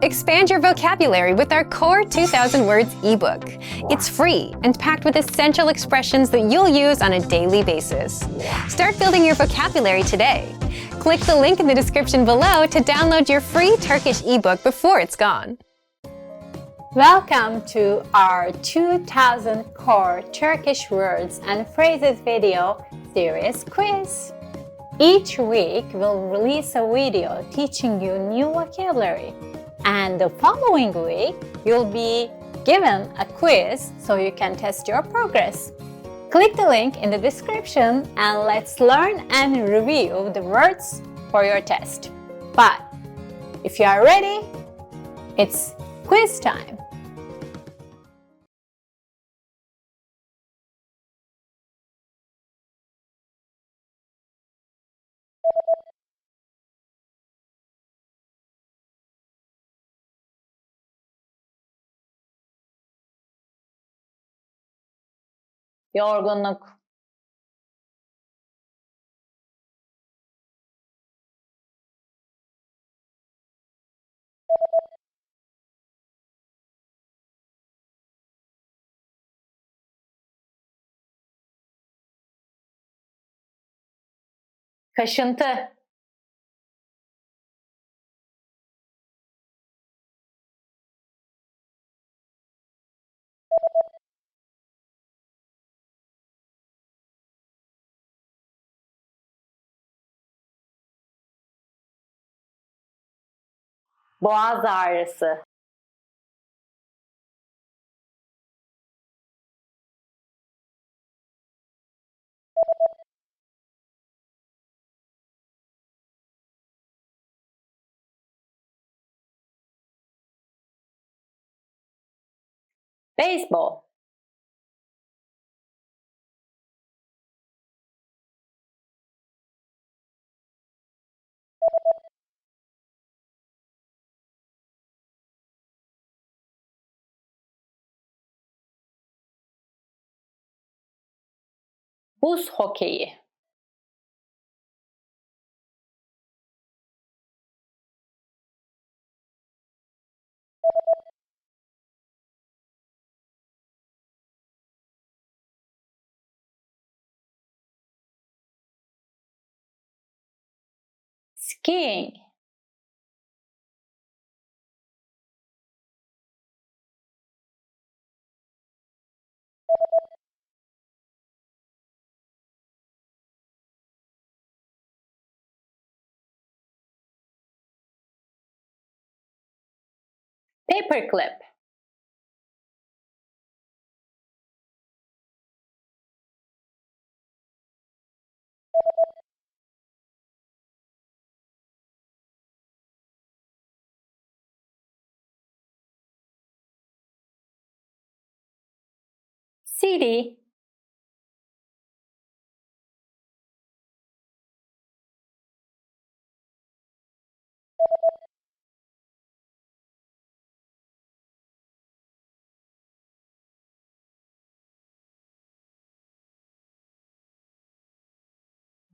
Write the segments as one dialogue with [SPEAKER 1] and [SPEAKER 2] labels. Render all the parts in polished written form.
[SPEAKER 1] Expand your vocabulary with our Core 2000 Words ebook. It's free and packed with essential expressions that you'll use on a daily basis. Start building your vocabulary today. Click the link in the description below to download your free Turkish ebook before it's gone.
[SPEAKER 2] Welcome to our 2000 Core Turkish Words and Phrases video series quiz. Each week, we'll release a video teaching you new vocabulary. And the following week, you'll be given a quiz so you can test your progress. Click the link in the description and let's learn and review the words for your test. But if you are ready, it's quiz time. Yorgunluk. Kaşıntı. Boğaz ağrısı. Baseball. Buz hokeyi. Skiing. Paperclip. CD.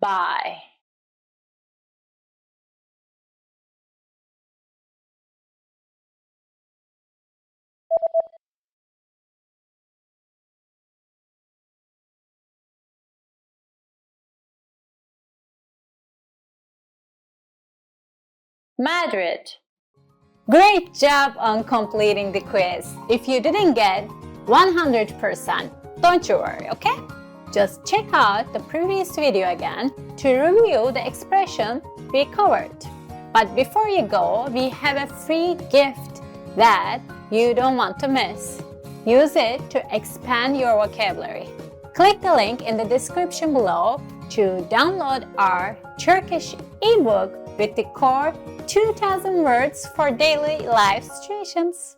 [SPEAKER 2] Bye. Madrid. Great job on completing the quiz. If you didn't get 100%, don't you worry, okay? Just check out the previous video again to review the expression we covered. But before you go, we have a free gift that you don't want to miss. Use it to expand your vocabulary. Click the link in the description below to download our Turkish ebook with the core 2000 words for daily life situations.